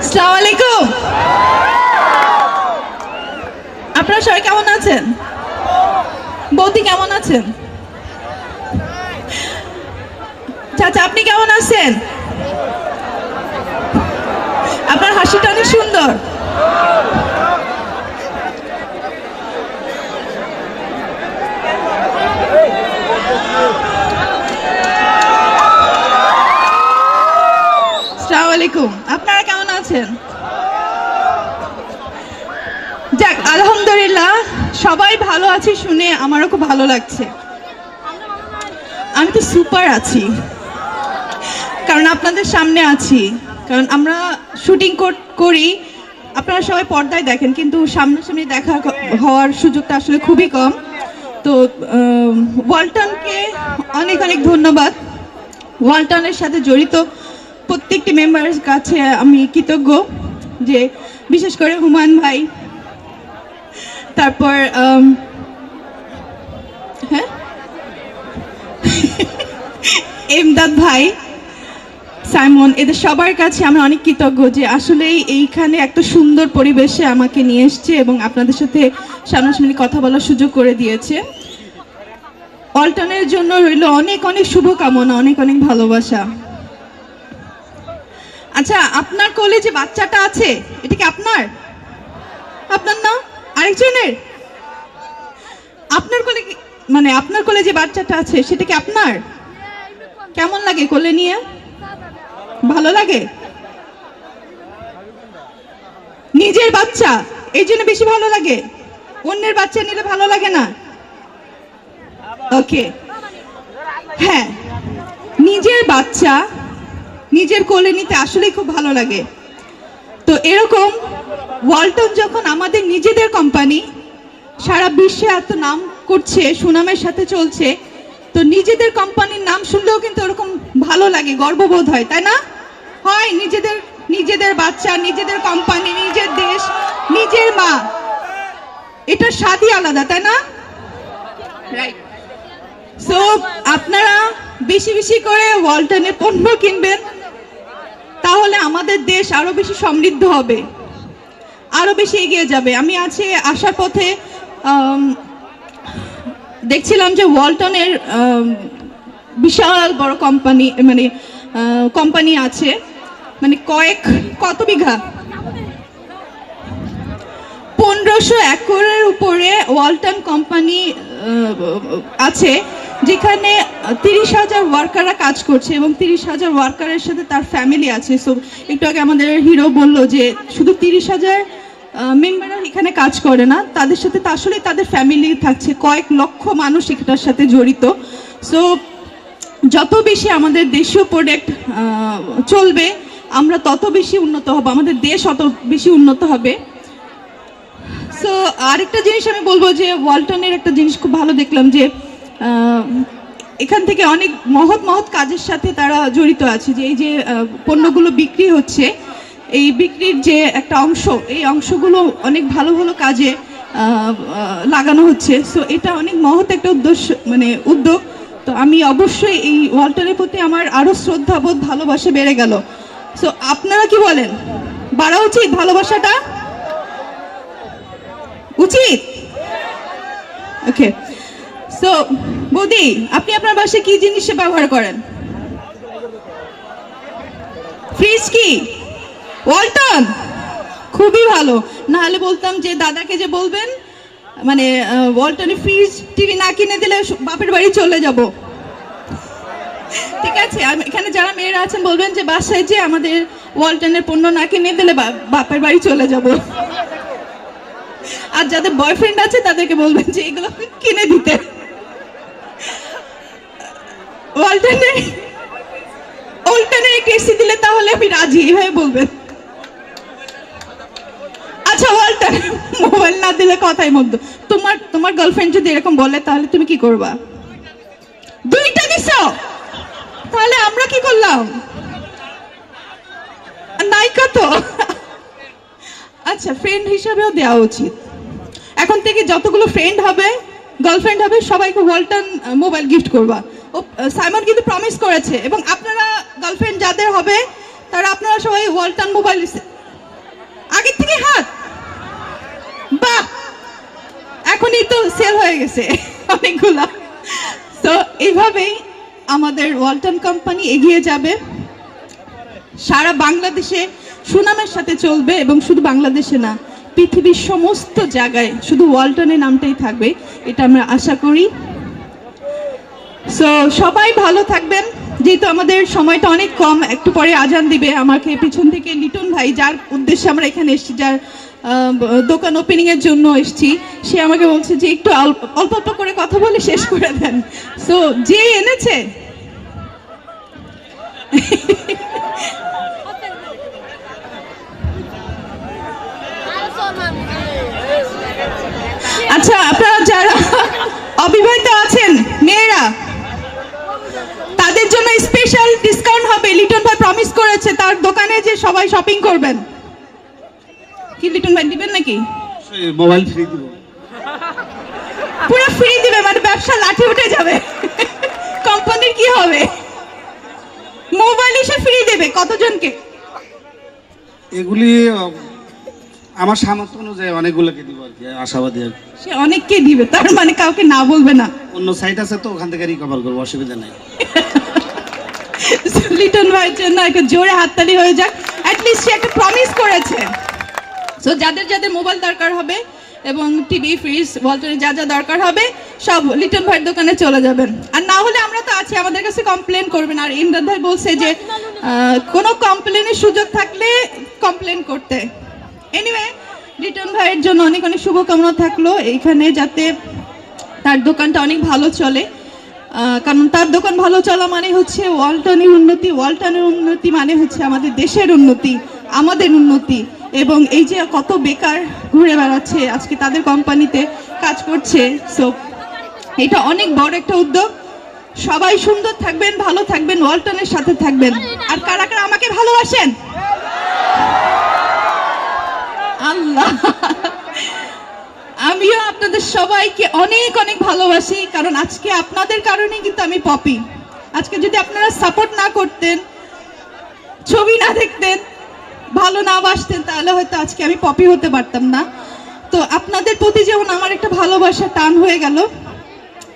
আসসালামু আলাইকুম। আপনারা সবাই কেমন আছেন? বৌদি কেমন আছেন? চাচা আপনি কেমন আছেন? আপনার হাসিটা অনেক সুন্দর। আসসালামু আলাইকুম। আপনারা কেমন আছেন? যাক, আলহামদুলিল্লাহ সবাই ভালো আছি শুনে আমারও খুব ভালো লাগছে। আমি তো সুপার আছি, কারণ আপনাদের সামনে আছি। কারণ আমরা শুটিং করি, আপনারা সবাই পর্দায় দেখেন, কিন্তু সামনাসামনি দেখা হওয়ার সুযোগটা আসলে খুবই কম। তো ওয়ালটনকে অনেক অনেক ধন্যবাদ। ওয়ালটনের সাথে জড়িত প্রত্যেকটি মেম্বারের কাছে আমি কৃতজ্ঞ, যে বিশেষ করে হুমায়ুন ভাই, তারপর হ্যাঁ এমদাদ ভাই, সাইমন, এদের সবার কাছে আমি অনেক কৃতজ্ঞ যে আসলে এইখানে একটা সুন্দর পরিবেশে আমাকে নিয়ে এসছে এবং আপনাদের সাথে সামনাসামনি কথা বলার সুযোগ করে দিয়েছে। ওয়ালটনের জন্য রইল অনেক অনেক শুভকামনা, অনেক অনেক ভালোবাসা। আচ্ছা, আপনার কোলে যে বাচ্চাটা আছে এটা কি আপনার? আপনার না, আরেকজনের? আপনার কোলে, মানে আপনার কোলে যে বাচ্চাটা আছে সেটা কি আপনার? কেমন লাগে কোলে নিয়ে? ভালো লাগে? নিজের বাচ্চা এই জন্য বেশি ভালো লাগে, অন্যের বাচ্চা নিলে ভালো লাগে না? ওকে, হ্যাঁ, নিজের বাচ্চা নিজের কোলে নিতে আসলেই খুব ভালো লাগে। তো এরকম ওয়ালটন যখন আমাদের নিজেদের কোম্পানি, সারা বিশ্বে এত নাম করছে, সুনামের সাথে চলছে, তো নিজেদের কোম্পানির নাম শুনলেও কিন্তু ওরকম ভালো লাগে, গর্ববোধ হয়, তাই না? হয়, নিজেদের বাচ্চা, নিজেদের কোম্পানি, নিজের দেশ, নিজের মা, এটা স্বাদই আলাদা, তাই না? রাইট। সো আপনারা বেশি বেশি করে ওয়ালটনের পণ্য কিনবেন, তাহলে আমাদের দেশ আরো বেশি সমৃদ্ধ হবে, আরো বেশি এগিয়ে যাবে। আমি আসার পথে দেখছিলাম যে ওয়ালটনের বিশাল বড় কোম্পানি আছে, মানে কত বিঘা, 1500 একরের উপরে ওয়ালটন কোম্পানি আছে, যেখানে 30,000 ওয়ার্কাররা কাজ করছে এবং 30,000 ওয়ার্কারের সাথে তার ফ্যামিলি আছে। সো একটু আগে আমাদের হিরো বলল যে শুধু 30,000 মেম্বাররা এখানে কাজ করে না, তাদের সাথে আসলে তাদের ফ্যামিলি থাকছে, কয়েক লক্ষ মানুষ এটার সাথে জড়িত। সো যত বেশি আমাদের দেশীয় প্রোডাক্ট চলবে, আমরা তত বেশি উন্নত হব, আমাদের দেশ অত বেশি উন্নত হবে। সো আরেকটা জিনিস আমি বলবো যে ওয়ালটনের একটা জিনিস খুব ভালো দেখলাম, যে এখান থেকে অনেক মহৎ মহৎ কাজের সাথে তারা জড়িত আছে, যে এই যে পণ্যগুলো বিক্রি হচ্ছে, এই বিক্রির যে একটা অংশ, এই অংশগুলো অনেক ভালো ভালো কাজে লাগানো হচ্ছে। সো এটা অনেক মহৎ একটা উদ্যোগ। তো আমি অবশ্যই এই ওয়ালটনের প্রতি আমার আরো শ্রদ্ধাবোধ, ভালোবাসা বেড়ে গেল। সো আপনারা কি বলেন, বাড়া উচিত ভালোবাসাটা? উচিত? ওকে। সো বৌদি, আপনি আপনার বাসায় কি জিনিস ব্যবহার করেন? ফ্রিজ কি ওয়ালটন? খুবই ভালো। না হলে বলতাম যে দাদাকে যে বলবেন, মানে ওয়ালটনে ফ্রিজ টিভি না কিনে দিলে বাপের বাড়ি চলে যাব। ঠিক আছে, এখানে যারা মেয়েরা আছেন বলবেন যে বাসায় যে আমাদের ওয়ালটনের পণ্য না কিনে দিলে বাপের বাড়ি চলে যাব। আর যাদের বয়ফ্রেন্ড আছে তাদেরকে বলবেন যে এগুলো কিনে দিতে। ওয়ালটনে একটু এসি দিলে তাহলে আমি রাজি, এইভাবে বলবেন। আচ্ছা, ওয়ালটন মোবাইল না দিলে কথাই মধ্যে। তোমার গার্লফ্রেন্ড যদি এরকম বলে তাহলে তুমি কি করবা? দুইটা দিছো, তাহলে আমরা কি করলাম? নাইকা তো। আচ্ছা, ফ্রেন্ড হিসাবেও দেওয়া উচিত। এখন থেকে যতগুলো ফ্রেন্ড হবে, গার্লফ্রেন্ড হবে, সবাইকে ওয়ালটন মোবাইল গিফট করবা। ও সাইমন কিন্তু প্রমিস করেছে, এবং আপনারা গার্লফ্রেন্ড যাদের হবে তারা আপনারা সবাই ওয়ালটন মোবাইল আগের থেকে হাত, বাহ, এখনই তো সেল হয়ে গেছে অনেকগুলা। তো এইভাবেই আমাদের ওয়ালটন কোম্পানি এগিয়ে যাবে, সারা বাংলাদেশে সুনামের সাথে চলবে, এবং শুধু বাংলাদেশে না, পৃথিবীর সমস্ত জায়গায় শুধু ওয়ালটনের নামটাই থাকবে, এটা আমরা আশা করি। সো সবাই ভালো থাকবেন। যেহেতু আমাদের সময়টা অনেক কম, একটু পরে আজান দিবে, আমাকে পিছন থেকে লিটন ভাই, যার উদ্দেশ্যে আমরা এখানে এসেছি, যার দোকান ওপেনিং এর জন্য এসেছি, সে আমাকে বলছে যে একটু অল্প অল্প করে কথা বলে শেষ করে দেন। সো যে এনেছে আচ্ছা, আপনারা যারা অবিবাহিত আছেন, মেয়েরা, তাদের জন্য স্পেশাল ডিসকাউন্ট হবে। লিটন ভাই প্রমিস করেছে তার দোকানে যে সবাই শপিং করবেন। কি লিটন ভাই দিবেন নাকি? মোবাইল ফ্রি দিব, পুরো ফ্রি দিবে, মানে ব্যবসা লাঠি উঠে যাবে। কোম্পানির কি হবে? মোবাইল এসে ফ্রি দেবে কতজনকে? এগুলি আমার সামর্থ্য অনুযায়ী অনেকগুলোকে দিব আর কি, আশাবাদী আর কি। সে অনেককে দিবে, তার মানে কাউকে না বলবে না। অন্য সাইট আছে তো, ওখান থেকে রিকভার করবো, অসুবিধা নেই। লিটন ভাইয়ের জন্য একটা জোরে হাততালি হয়ে যাক, অ্যাটলিস্ট সে একটা প্রমিস করেছে। সো যাদের যাদের মোবাইল দরকার হবে এবং টিভি, ফ্রিজ, ওয়ালটনের যা যা দরকার হবে সব লিটন ভাইয়ের দোকানে চলে যাবেন। আর না হলে আমরা তো আছি, আমাদের কাছে কমপ্লেন করবেন। আর ইমরান ভাই বলছে যে কোনো কমপ্লেনের সুযোগ থাকলে কমপ্লেন করতে। এনিওয়ে, লিটন ভাইয়ের জন্য অনেক অনেক শুভকামনা থাকলো এইখানে, যাতে তার দোকানটা অনেক ভালো চলে। কারণ তার দোকান ভালো চলা মানে হচ্ছে ওয়ালটনের উন্নতি, ওয়ালটনের উন্নতি মানে হচ্ছে আমাদের দেশের উন্নতি, আমাদের উন্নতি। এবং এই যে কত বেকার ঘুরে বেড়াচ্ছে, আজকে তাদের কোম্পানিতে কাজ করছে। সো এটা অনেক বড় একটা উদ্যোগ। সবাই সুন্দর থাকবেন, ভালো থাকবেন, ওয়ালটনের সাথে থাকবেন। আর কারা কারা আমাকে ভালোবাসেন? আল্লাহ, আমিও আপনাদের সবাইকে অনেক অনেক ভালোবাসি, কারণ আজকে আপনাদের কারণে কিন্তু আমি পপি। আজকে যদি আপনারা সাপোর্ট না করতেন, ছবি না দেখতেন, ভালো না বাসতেন, তাহলে হয়তো আজকে আমি পপি হতে পারতাম না। তো আপনাদের প্রতি যেমন আমার একটা ভালোবাসা টান হয়ে গেল,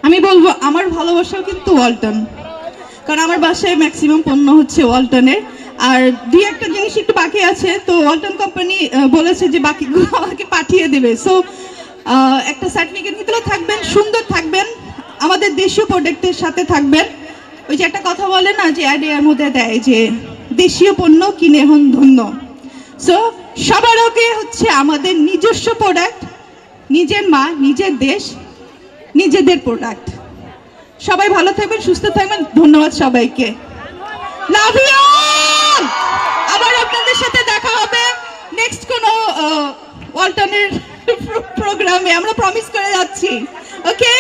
আমি বলবো আমার ভালোবাসাও কিন্তু ওয়ালটন, কারণ আমার বাসায় ম্যাক্সিমাম পণ্য হচ্ছে ওয়ালটনের। আর দুই একটা জিনিস একটু বাকি আছে, তো ওয়ালটন কোম্পানি বলেছে যে বাকিগুলো আমাকে পাঠিয়ে দেবে। সো একটা সার্টিফিকেট নিতে থাকবেন, সুন্দর থাকবেন, আমাদের দেশীয় প্রোডাক্টের সাথে থাকবেন। ওই যে একটা কথা বলে না, যে অ্যাডের মধ্যে দেয় যে দেশীয় পণ্য কিনে হন ধন্য। সো সবার আগে হচ্ছে আমাদের নিজস্ব প্রোডাক্ট, নিজের মা, নিজের দেশ, নিজেদের প্রোডাক্ট। সবাই ভালো থাকবেন, সুস্থ থাকবেন। ধন্যবাদ সবাইকে, লাভ ইউ। আবার আপনাদের সাথে দেখা হবে নেক্সট কোনো ওয়ালটনের প্রোগ্রামে, আমরা প্রমিস করে যাচ্ছি। ওকে।